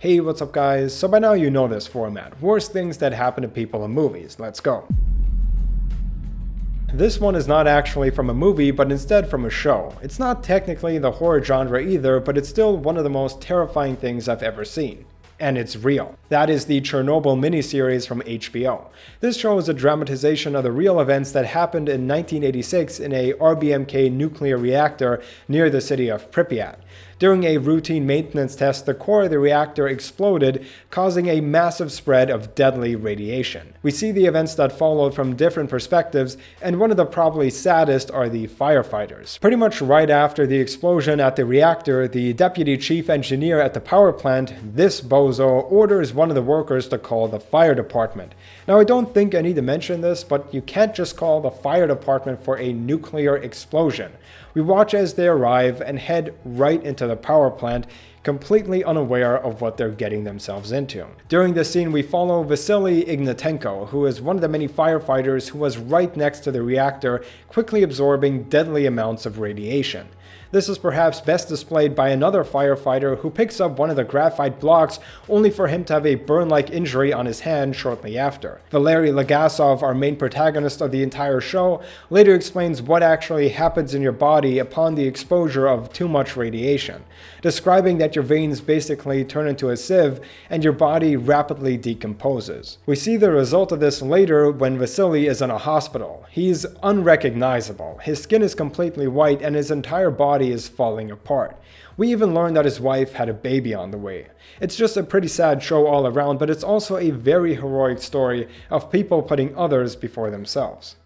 Hey, what's up guys? So by now you know this format. Worst things that happen to people in movies. Let's go. This one is not actually from a movie, but instead from a show. It's not technically the horror genre either, but it's still one of the most terrifying things I've ever seen. And it's real. That is the Chernobyl miniseries from HBO. This show is a dramatization of the real events that happened in 1986 in a RBMK nuclear reactor near the city of Pripyat. During a routine maintenance test, the core of the reactor exploded, causing a massive spread of deadly radiation. We see the events that followed from different perspectives, and one of the probably saddest are the firefighters. Pretty much right after the explosion at the reactor, the deputy chief engineer at the power plant, this bozo, orders one of the workers to call the fire department. Now, I don't think I need to mention this, but you can't just call the fire department for a nuclear explosion. We watch as they arrive and head right into the power plant, completely unaware of what they're getting themselves into. During this scene, we follow Vasily Ignatenko, who is one of the many firefighters who was right next to the reactor, quickly absorbing deadly amounts of radiation. This is perhaps best displayed by another firefighter who picks up one of the graphite blocks only for him to have a burn-like injury on his hand shortly after. Valery Legasov, our main protagonist of the entire show, later explains what actually happens in your body upon the exposure of too much radiation, describing that your veins basically turn into a sieve and your body rapidly decomposes. We see the result of this later when Vasily is in a hospital. He's unrecognizable. His skin is completely white and his entire body is falling apart. We even learn that his wife had a baby on the way. It's just a pretty sad show all around, but it's also a very heroic story of people putting others before themselves.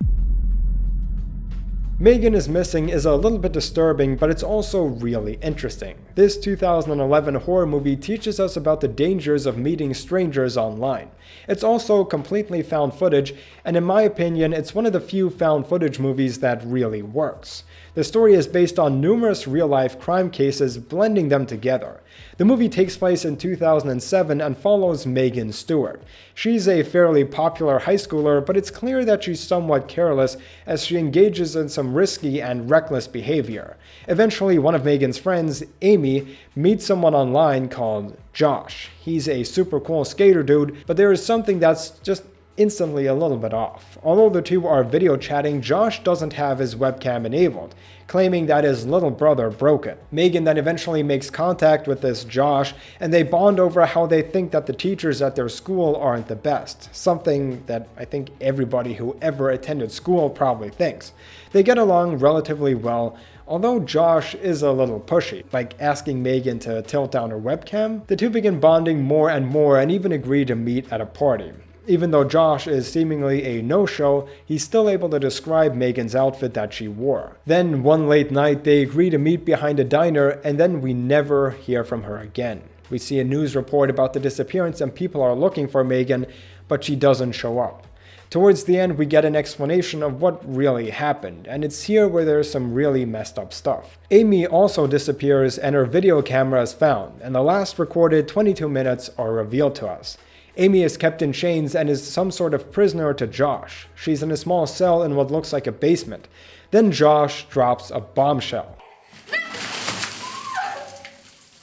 Megan is Missing is a little bit disturbing, but it's also really interesting. This 2011 horror movie teaches us about the dangers of meeting strangers online. It's also completely found footage, and in my opinion, it's one of the few found footage movies that really works. The story is based on numerous real-life crime cases, blending them together. The movie takes place in 2007 and follows Megan Stewart. She's a fairly popular high schooler, but it's clear that she's somewhat careless as she engages in some risky and reckless behavior. Eventually, one of Megan's friends, Amy, meets someone online called Josh. He's a super cool skater dude, but there is something that's just instantly a little bit off. Although the two are video chatting, Josh doesn't have his webcam enabled, claiming that his little brother broke it. Megan then eventually makes contact with this Josh, and they bond over how they think that the teachers at their school aren't the best, something that I think everybody who ever attended school probably thinks. They get along relatively well, although Josh is a little pushy, like asking Megan to tilt down her webcam. The two begin bonding more and more and even agree to meet at a party. Even though Josh is seemingly a no-show, he's still able to describe Megan's outfit that she wore. Then one late night, they agree to meet behind a diner, and then we never hear from her again. We see a news report about the disappearance and people are looking for Megan, but she doesn't show up. Towards the end, we get an explanation of what really happened, and it's here where there's some really messed up stuff. Amy also disappears and her video camera is found, and the last recorded 22 minutes are revealed to us. Amy is kept in chains and is some sort of prisoner to Josh. She's in a small cell in what looks like a basement. Then Josh drops a bombshell.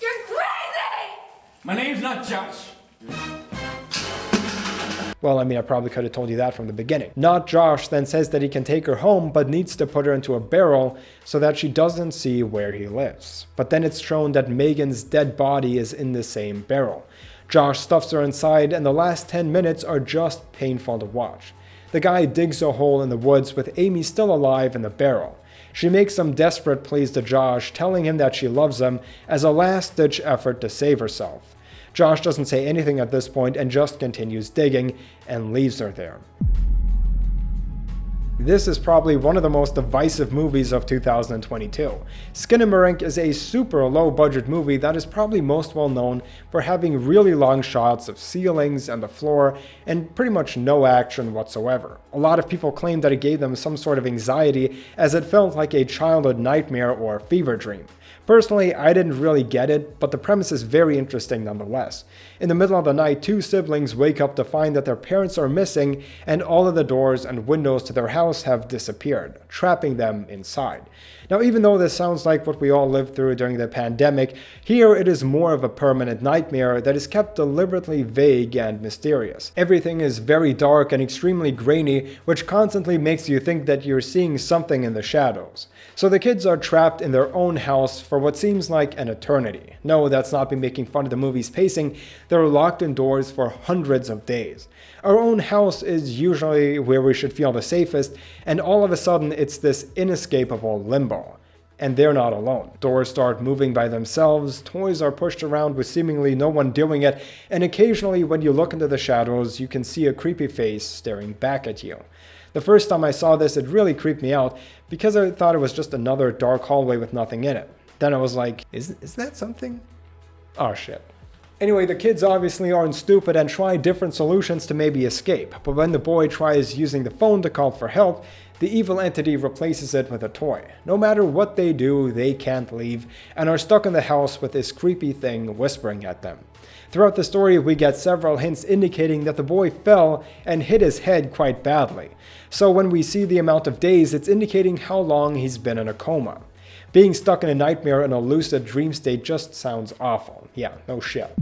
You're crazy! My name's not Josh. Well, I probably could have told you that from the beginning. Not Josh then says that he can take her home, but needs to put her into a barrel so that she doesn't see where he lives. But then it's shown that Megan's dead body is in the same barrel. Josh stuffs her inside, and the last 10 minutes are just painful to watch. The guy digs a hole in the woods with Amy still alive in the barrel. She makes some desperate pleas to Josh, telling him that she loves him as a last-ditch effort to save herself. Josh doesn't say anything at this point and just continues digging and leaves her there. This is probably one of the most divisive movies of 2022. Skinamarink is a super low-budget movie that is probably most well known for having really long shots of ceilings and the floor and pretty much no action whatsoever. A lot of people claim that it gave them some sort of anxiety as it felt like a childhood nightmare or fever dream. Personally, I didn't really get it, but the premise is very interesting nonetheless. In the middle of the night, two siblings wake up to find that their parents are missing and all of the doors and windows to their house have disappeared, trapping them inside. Now, even though this sounds like what we all lived through during the pandemic, here it is more of a permanent nightmare that is kept deliberately vague and mysterious. Everything is very dark and extremely grainy, which constantly makes you think that you're seeing something in the shadows. So the kids are trapped in their own house for what seems like an eternity. No, that's not me making fun of the movie's pacing. They're locked indoors for hundreds of days. Our own house is usually where we should feel the safest, and all of a sudden it's this inescapable limbo. And they're not alone. Doors start moving by themselves, toys are pushed around with seemingly no one doing it, and occasionally when you look into the shadows, you can see a creepy face staring back at you. The first time I saw this, it really creeped me out because I thought it was just another dark hallway with nothing in it. Then I was like, is that something? Oh shit. Anyway, the kids obviously aren't stupid and try different solutions to maybe escape, but when the boy tries using the phone to call for help, the evil entity replaces it with a toy. No matter what they do, they can't leave, and are stuck in the house with this creepy thing whispering at them. Throughout the story, we get several hints indicating that the boy fell and hit his head quite badly. So when we see the amount of days, it's indicating how long he's been in a coma. Being stuck in a nightmare in a lucid dream state just sounds awful. Yeah, no shit.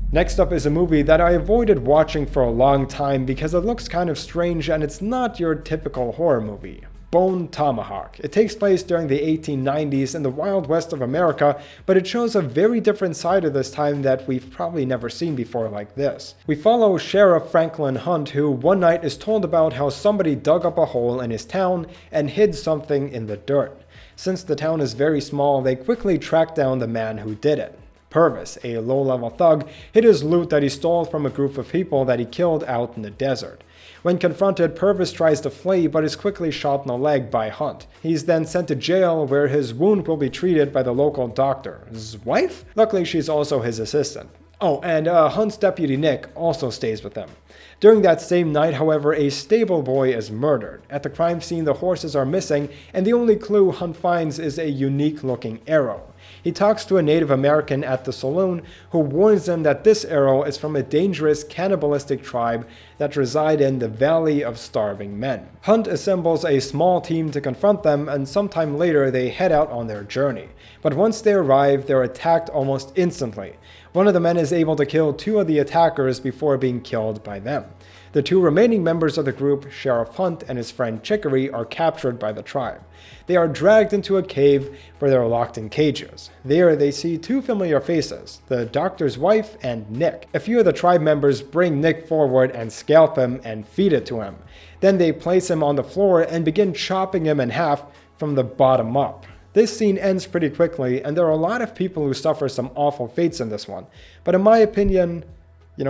Next up is a movie that I avoided watching for a long time because it looks kind of strange and it's not your typical horror movie. Bone Tomahawk. It takes place during the 1890s in the Wild West of America, but it shows a very different side of this time that we've probably never seen before like this. We follow Sheriff Franklin Hunt, who one night is told about how somebody dug up a hole in his town and hid something in the dirt. Since the town is very small, they quickly track down the man who did it. Purvis, a low-level thug, hid his loot that he stole from a group of people that he killed out in the desert. When confronted, Purvis tries to flee but is quickly shot in the leg by Hunt. He's then sent to jail where his wound will be treated by the local doctor. His wife? Luckily, she's also his assistant. Oh, and Hunt's deputy Nick also stays with them. During that same night, however, a stable boy is murdered. At the crime scene, the horses are missing, and the only clue Hunt finds is a unique-looking arrow. He talks to a Native American at the saloon who warns him that this arrow is from a dangerous cannibalistic tribe that reside in the Valley of Starving Men. Hunt assembles a small team to confront them, and sometime later they head out on their journey. But once they arrive, they're attacked almost instantly. One of the men is able to kill two of the attackers before being killed by them. The two remaining members of the group, Sheriff Hunt and his friend Chicory, are captured by the tribe. They are dragged into a cave where they are locked in cages. There they see two familiar faces, the doctor's wife and Nick. A few of the tribe members bring Nick forward and scalp him and feed it to him. Then they place him on the floor and begin chopping him in half from the bottom up. This scene ends pretty quickly, and there are a lot of people who suffer some awful fates in this one. But in my opinion,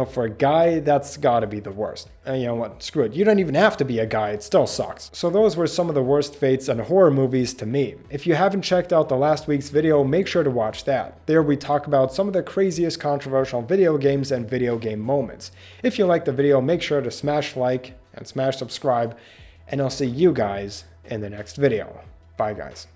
for a guy, that's gotta be the worst. And you know what, screw it. You don't even have to be a guy, it still sucks. So those were some of the worst fates in horror movies to me. If you haven't checked out the last week's video, make sure to watch that. There we talk about some of the craziest controversial video games and video game moments. If you liked the video, make sure to smash like and smash subscribe, and I'll see you guys in the next video. Bye guys.